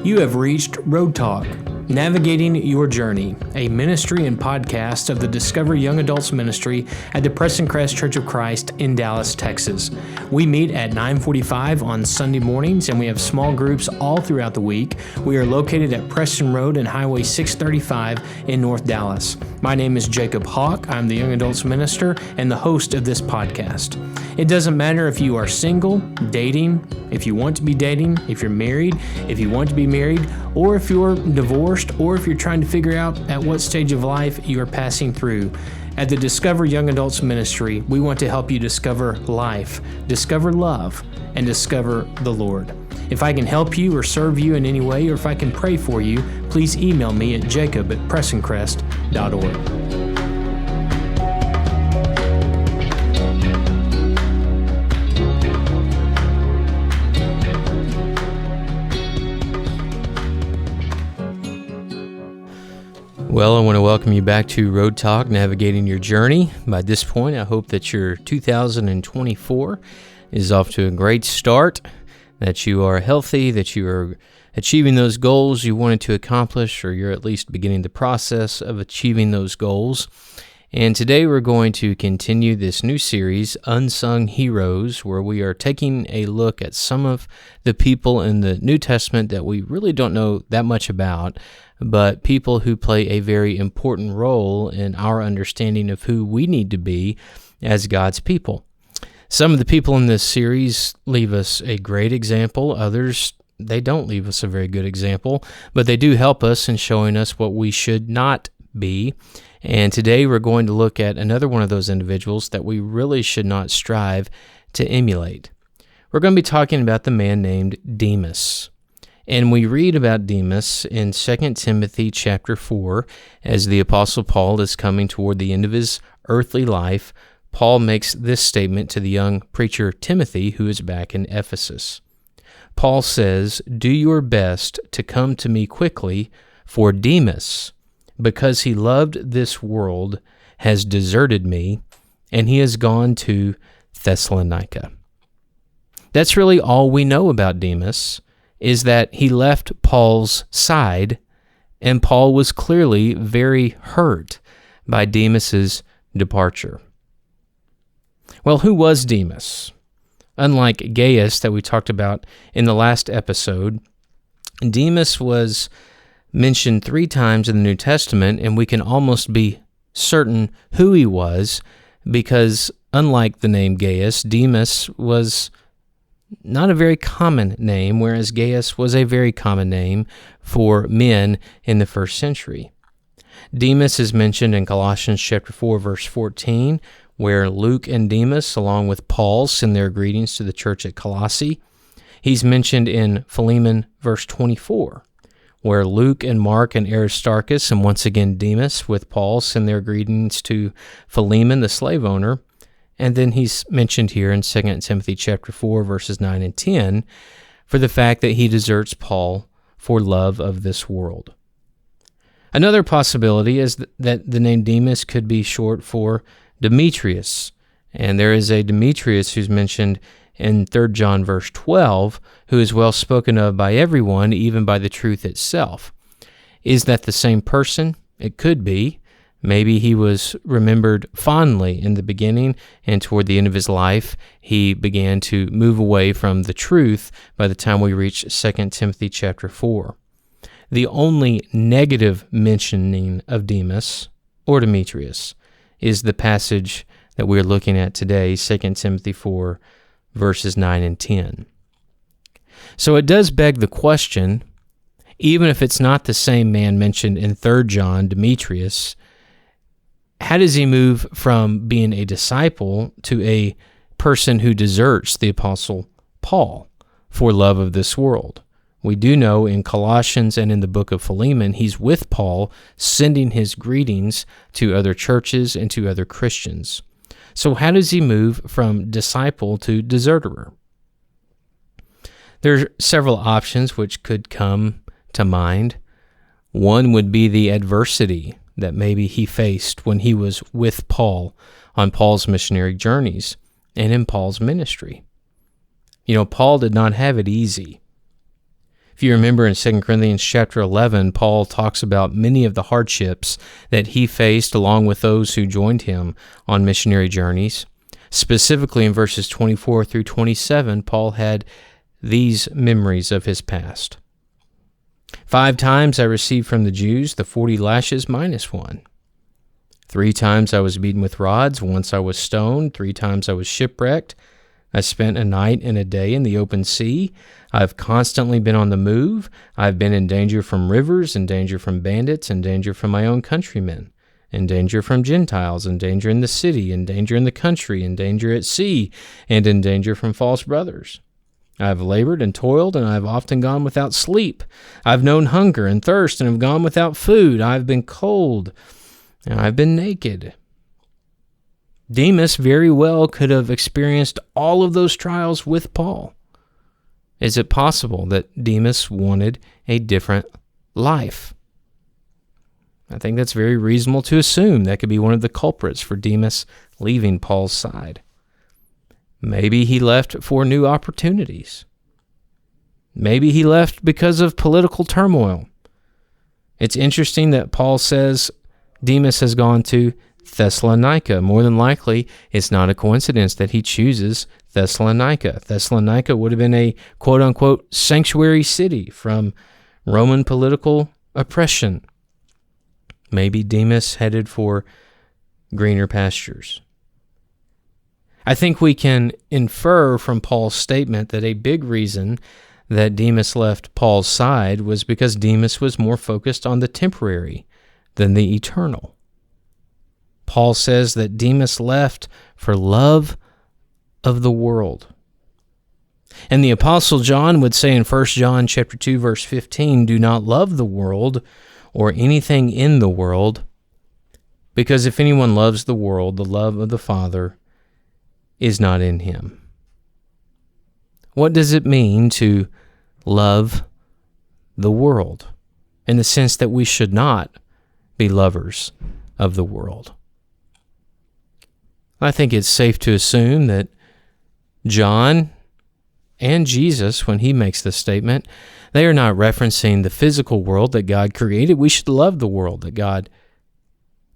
You have reached Road Talk, Navigating Your Journey, a ministry and podcast of the Discover Young Adults Ministry at the Preston Crest Church of Christ in Dallas, Texas. We meet at 9:45 on Sunday mornings, and we have small groups all throughout the week. We are located at Preston Road and Highway 635 in North Dallas. My name is Jacob Hawk. I'm the Young Adults Minister and the host of this podcast. It doesn't matter if you are single, dating, if you want to be dating, if you're married, if you want to be married, or if you're divorced, or if you're trying to figure out at what stage of life you are passing through. At the Discover Young Adults Ministry, we want to help you discover life, discover love, and discover the Lord. If I can help you or serve you in any way, or if I can pray for you, please email me at jacob@pressoncrest.org. Well, I want to welcome you back to Road Talk, Navigating Your Journey. By this point, I hope that your 2024 is off to a great start, that you are healthy, that you are achieving those goals you wanted to accomplish, or you're at least beginning the process of achieving those goals. And today we're going to continue this new series, Unsung Heroes, where we are taking a look at some of the people in the New Testament that we really don't know that much about, but people who play a very important role in our understanding of who we need to be as God's people. Some of the people in this series leave us a great example. Others, they don't leave us a very good example, but they do help us in showing us what we should not be. And today we're going to look at another one of those individuals that we really should not strive to emulate. We're going to be talking about the man named Demas. And we read about Demas in 2 Timothy chapter 4, as the Apostle Paul is coming toward the end of his earthly life. Paul makes this statement to the young preacher Timothy, who is back in Ephesus. Paul says, "Do your best to come to me quickly, for Demas, because he loved this world, has deserted me, and he has gone to Thessalonica." That's really all we know about Demas, is that he left Paul's side, and Paul was clearly very hurt by Demas's departure. Well, who was Demas? Unlike Gaius that we talked about in the last episode, Demas was mentioned 3 times in the New Testament, and we can almost be certain who he was, because unlike the name Gaius, Demas was not a very common name, whereas Gaius was a very common name for men in the first century. Demas is mentioned in Colossians chapter 4, verse 14, where Luke and Demas, along with Paul, send their greetings to the church at Colossae. He's mentioned in Philemon, verse 24, where Luke and Mark and Aristarchus, and once again Demas with Paul, send their greetings to Philemon, the slave owner. And then he's mentioned here in 2 Timothy chapter 4, verses 9 and 10, for the fact that he deserts Paul for love of this world. Another possibility is that the name Demas could be short for Demetrius, and there is a Demetrius who's mentioned in 3 John verse 12, who is well spoken of by everyone, even by the truth itself. Is that the same person? It could be. Maybe he was remembered fondly in the beginning, and toward the end of his life, he began to move away from the truth by the time we reach 2 Timothy chapter 4. The only negative mentioning of Demas, or Demetrius, is the passage that we're looking at today, 2 Timothy 4, verses 9 and 10. So it does beg the question, even if it's not the same man mentioned in 3 John, Demetrius, how does he move from being a disciple to a person who deserts the Apostle Paul for love of this world? We do know in Colossians and in the book of Philemon, he's with Paul, sending his greetings to other churches and to other Christians. So how does he move from disciple to deserter? There are several options which could come to mind. One would be the adversity that maybe he faced when he was with Paul on Paul's missionary journeys and in Paul's ministry. You know, Paul did not have it easy. If you remember in 2 Corinthians chapter 11, Paul talks about many of the hardships that he faced along with those who joined him on missionary journeys. Specifically in verses 24 through 27, Paul had these memories of his past. 5 times I received from the Jews the 40 lashes minus 1. 3 times I was beaten with rods. Once I was stoned. 3 times I was shipwrecked. I spent a night and a day in the open sea. I've constantly been on the move. I've been in danger from rivers, in danger from bandits, in danger from my own countrymen, in danger from Gentiles, in danger in the city, in danger in the country, in danger at sea, and in danger from false brothers. I've labored and toiled, and I've often gone without sleep. I've known hunger and thirst, and have gone without food. I've been cold, and I've been naked. Demas very well could have experienced all of those trials with Paul. Is it possible that Demas wanted a different life? I think that's very reasonable to assume that could be one of the culprits for Demas leaving Paul's side. Maybe he left for new opportunities. Maybe he left because of political turmoil. It's interesting that Paul says Demas has gone to Thessalonica. More than likely, it's not a coincidence that he chooses Thessalonica. Thessalonica would have been a quote-unquote sanctuary city from Roman political oppression. Maybe Demas headed for greener pastures. I think we can infer from Paul's statement that a big reason that Demas left Paul's side was because Demas was more focused on the temporary than the eternal. Paul says that Demas left for love of the world. And the Apostle John would say in 1 John chapter 2, verse 15, do not love the world or anything in the world, because if anyone loves the world, the love of the Father is not in him. What does it mean to love the world? In the sense that we should not be lovers of the world. I think it's safe to assume that John and Jesus, when he makes this statement, they are not referencing the physical world that God created. We should love the world that God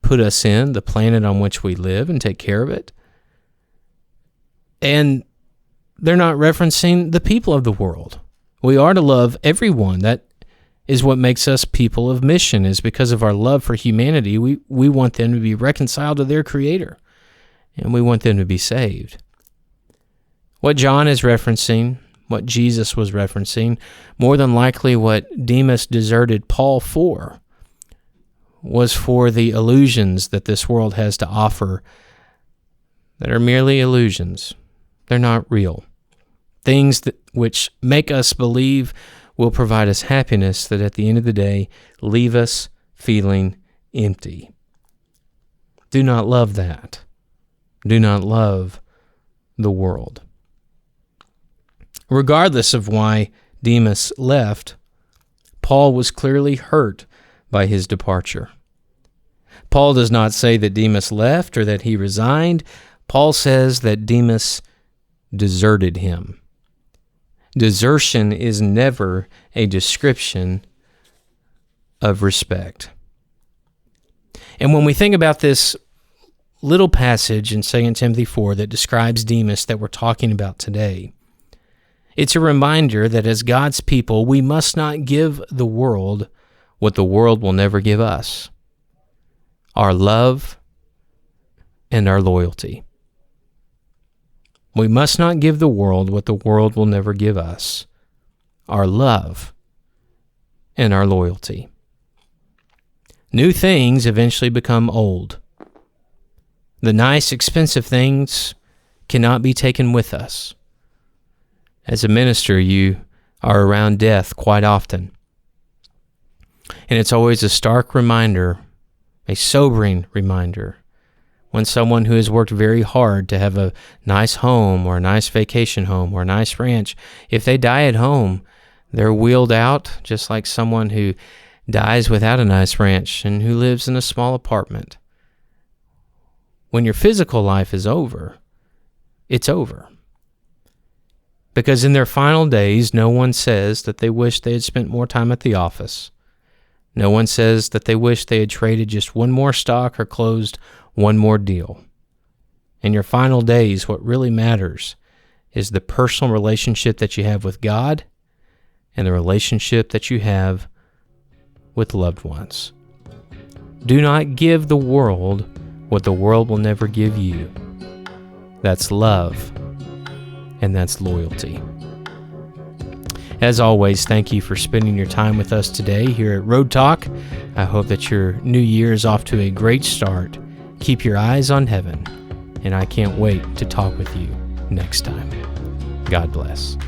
put us in, the planet on which we live, and take care of it. And they're not referencing the people of the world. We are to love everyone. That is what makes us people of mission, is because of our love for humanity. We want them to be reconciled to their Creator, and we want them to be saved. What John is referencing, what Jesus was referencing, more than likely what Demas deserted Paul for, was for the illusions that this world has to offer that are merely illusions. They're not real. Things which make us believe will provide us happiness that at the end of the day leave us feeling empty. Do not love that. Do not love the world. Regardless of why Demas left, Paul was clearly hurt by his departure. Paul does not say that Demas left or that he resigned. Paul says that Demas deserted him. Desertion is never a description of respect. And when we think about this little passage in 2 Timothy 4 that describes Demas that we're talking about today, it's a reminder that as God's people, we must not give the world what the world will never give us: our love and our loyalty. We must not give the world what the world will never give us: our love and our loyalty. New things eventually become old. The nice, expensive things cannot be taken with us. As a minister, you are around death quite often. And it's always a stark reminder, a sobering reminder, when someone who has worked very hard to have a nice home or a nice vacation home or a nice ranch, if they die at home, they're wheeled out just like someone who dies without a nice ranch and who lives in a small apartment. When your physical life is over, it's over. Because in their final days, no one says that they wish they had spent more time at the office. No one says that they wish they had traded just one more stock or closed one more deal. In your final days, what really matters is the personal relationship that you have with God and the relationship that you have with loved ones. Do not give the world what the world will never give you. That's love, and that's loyalty. As always, thank you for spending your time with us today here at Road Talk. I hope that your new year is off to a great start. Keep your eyes on heaven, and I can't wait to talk with you next time. God bless.